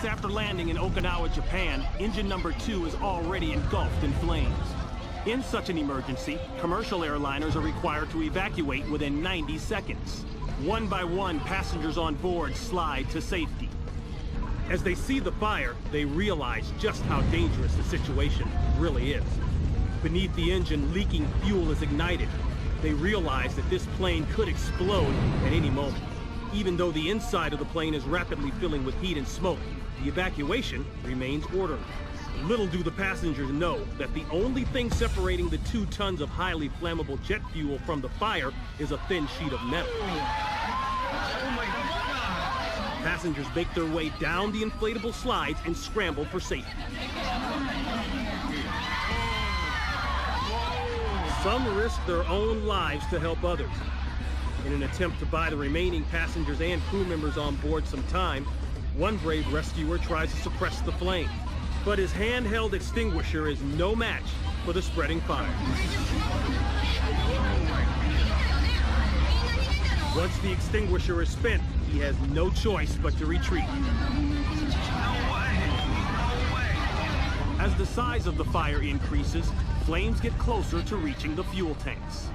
Moments after landing in Okinawa, Japan, engine number 2 is already engulfed in flames. In such an emergency, commercial airliners are required to evacuate within 90 seconds. One by one, passengers on board slide to safety. As they see the fire, they realize just how dangerous the situation really is. Beneath the engine, leaking fuel is ignited. They realize that this plane could explode at any moment. Even though the inside of the plane is rapidly filling with heat and smoke, the evacuation remains orderly. Little do the passengers know that the only thing separating the 2 tons of highly flammable jet fuel from the fire is a thin sheet of metal. Passengers make their way down the inflatable slides and scramble for safety. Some risk their own lives to help others. In an attempt to buy the remaining passengers and crew members on board some time, one brave rescuer tries to suppress the flame. But his handheld extinguisher is no match for the spreading fire. Once the extinguisher is spent, he has no choice but to retreat. As the size of the fire increases, flames get closer to reaching the fuel tanks.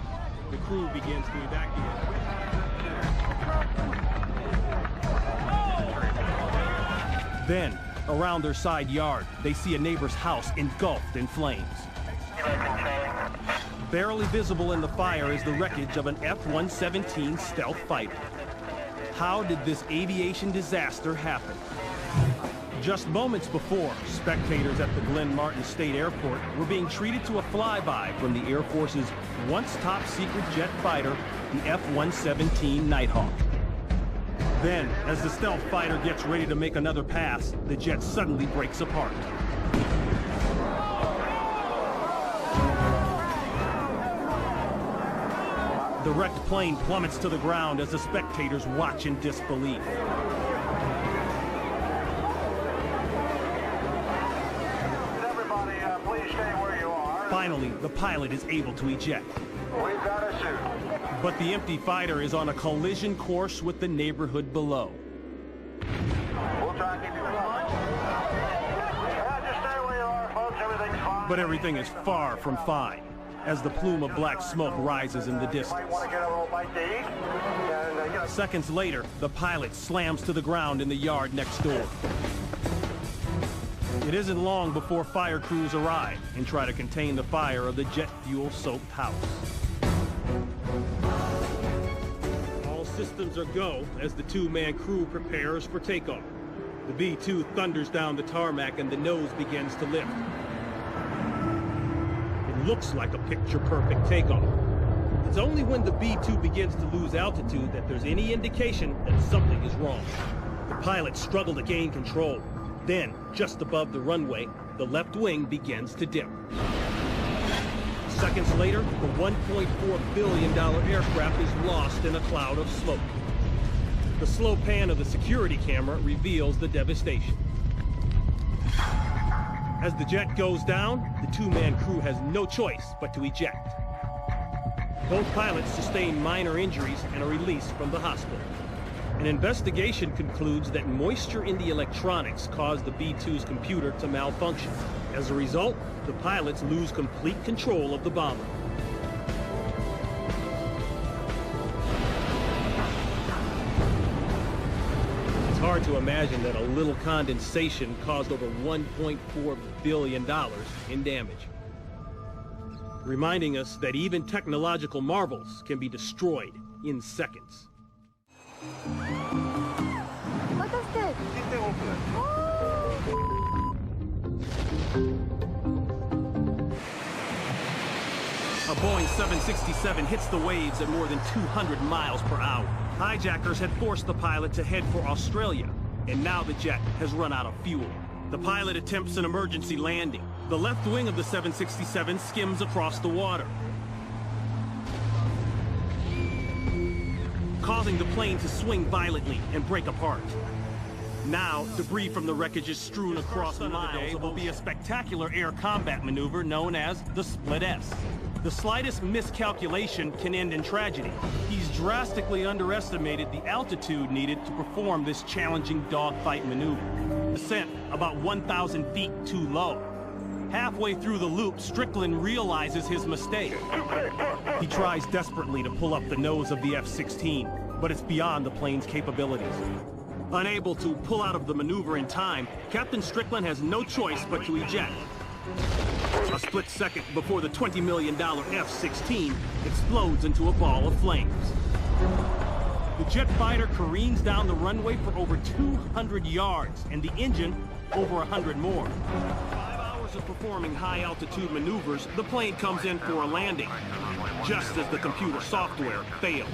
The crew begins to evacuate. Then, around their side yard, they see a neighbor's house engulfed in flames. Barely visible in the fire is the wreckage of an F-117 stealth fighter. How did this aviation disaster happen? Just moments before, spectators at the Glenn Martin State Airport were being treated to a flyby from the Air Force's once top-secret jet fighter, the F-117 Nighthawk. Then, as the stealth fighter gets ready to make another pass, the jet suddenly breaks apart. The wrecked plane plummets to the ground as the spectators watch in disbelief. Everybody, please stay where you are. Finally, the pilot is able to eject. We've got a shoot. But the empty fighter is on a collision course with the neighborhood below. We'll try and keep you flying. Yeah, just stay where you are, folks. Everything's fine. But everything is far from fine, as the plume of black smoke rises in the You distance. might want to get a little bite to eat. And, Seconds later, the pilot slams to the ground in the yard next door. It isn't long before fire crews arrive and try to contain the fire of the jet fuel-soaked house. All systems are go as the 2-man crew prepares for takeoff. The B-2 thunders down the tarmac and the nose begins to lift. It looks like a picture-perfect takeoff. It's only when the B-2 begins to lose altitude that there's any indication that something is wrong. The pilots struggle to gain control. Then, just above the runway, the left wing begins to dip. Seconds later, the $1.4 billion aircraft is lost in a cloud of smoke. The slow pan of the security camera reveals the devastation. As the jet goes down, the 2-man crew has no choice but to eject. Both pilots sustain minor injuries and are released from the hospital. An investigation concludes that moisture in the electronics caused the B-2's computer to malfunction. As a result, the pilots lose complete control of the bomber. It's hard to imagine that a little condensation caused over $1.4 billion in damage. Reminding us that even technological marvels can be destroyed in seconds. A Boeing 767 hits the waves at more than 200 miles per hour. Hijackers had forced the pilot to head for Australia, and now the jet has run out of fuel. The pilot attempts an emergency landing. The left wing of the 767 skims across the water, causing the plane to swing violently and break apart. Now, debris from the wreckage is strewn across miles of what will be a spectacular air combat maneuver known as the Split S. The slightest miscalculation can end in tragedy. He's drastically underestimated the altitude needed to perform this challenging dogfight maneuver. Descent about 1,000 feet too low. Halfway through the loop, Strickland realizes his mistake. He tries desperately to pull up the nose of the F-16, but it's beyond the plane's capabilities. Unable to pull out of the maneuver in time, Captain Strickland has no choice but to eject. A split second before the $20 million F-16 explodes into a ball of flames. The jet fighter careens down the runway for over 200 yards, and the engine over 100 more. 5 hours of performing high-altitude maneuvers, the plane comes in for a landing, just as the computer software fails.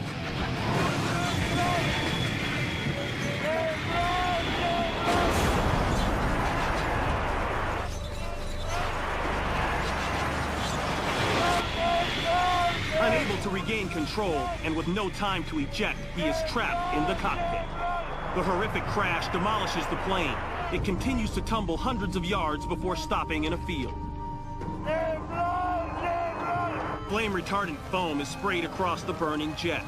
Unable to regain control, and with no time to eject, he is trapped in the cockpit. The horrific crash demolishes the plane. It continues to tumble hundreds of yards before stopping in a field. Flame-retardant foam is sprayed across the burning jet.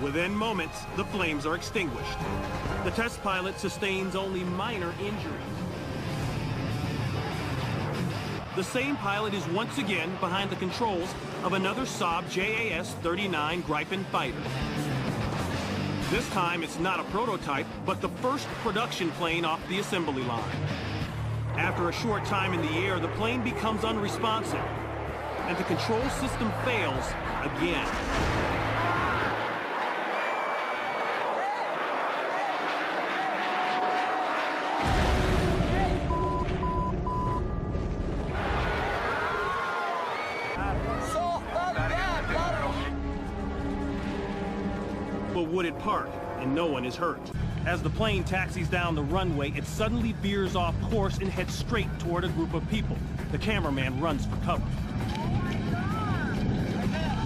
Within moments, the flames are extinguished. The test pilot sustains only minor injuries. The same pilot is once again behind the controls of another Saab JAS-39 Gripen fighter. This time it's not a prototype, but the first production plane off the assembly line. After a short time in the air, the plane becomes unresponsive, and the control system fails again. Wooded park, and no one is hurt. As the plane taxis down the runway, it suddenly veers off course and heads straight toward a group of people. The cameraman runs for cover.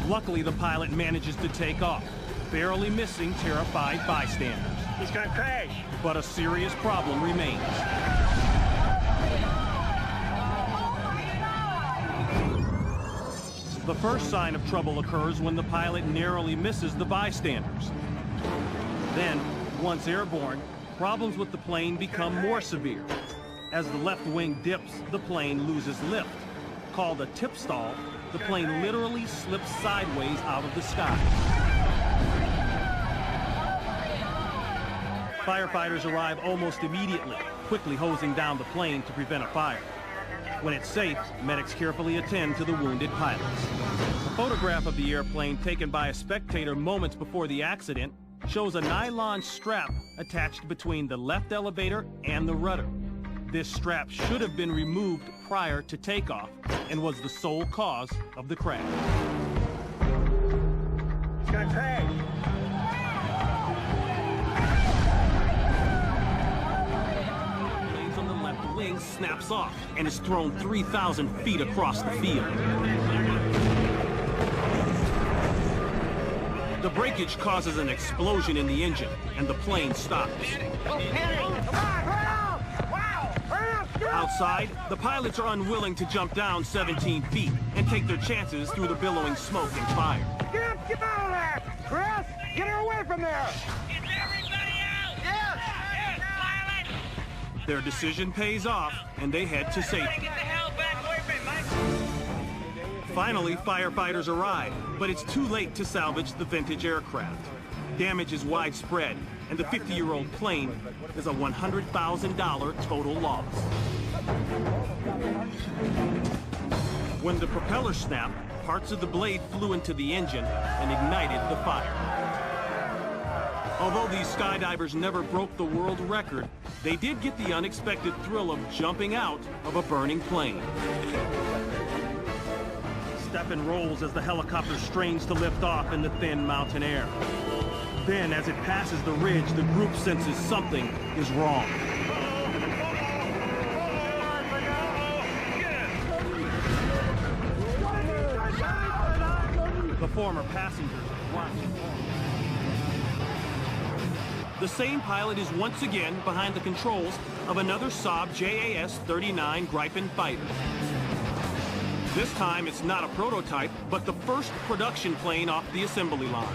Luckily, the pilot manages to take off, barely missing terrified bystanders. He's gonna crash. But a serious problem remains. The first sign of trouble occurs when the pilot narrowly misses the bystanders. Then, once airborne, problems with the plane become more severe. As the left wing dips, the plane loses lift. Called a tip stall, the plane literally slips sideways out of the sky. Firefighters arrive almost immediately, quickly hosing down the plane to prevent a fire. When it's safe, medics carefully attend to the wounded pilots. A photograph of the airplane taken by a spectator moments before the accident shows a nylon strap attached between the left elevator and the rudder. This strap should have been removed prior to takeoff and was the sole cause of the crash. It's gonna crash. On the left wing snaps off and is thrown 3,000 feet across the field. The breakage causes an explosion in the engine, and the plane stops. Outside, the pilots are unwilling to jump down 17 feet and take their chances through the billowing smoke and fire. Get out of there! Chris, get her away from there! Is everybody out? Yes, pilot! Their decision pays off, and they head to safety. Get the hell back away from me, Mike! Finally, firefighters arrive, but it's too late to salvage the vintage aircraft. Damage is widespread, and the 50-year-old plane is a $100,000 total loss. When the propeller snapped, parts of the blade flew into the engine and ignited the fire. Although these skydivers never broke the world record, they did get the unexpected thrill of jumping out of a burning plane. Stephen rolls as the helicopter strains to lift off in the thin mountain air. Then, as it passes the ridge, the group senses something is wrong. The former passengers watch. The same pilot is once again behind the controls of another Saab JAS-39 Gripen fighter. This time, it's not a prototype, but the first production plane off the assembly line.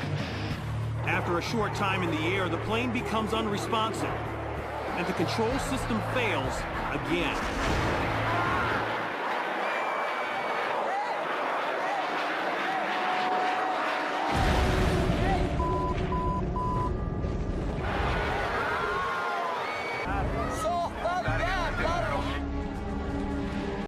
After a short time in the air, the plane becomes unresponsive, and the control system fails again.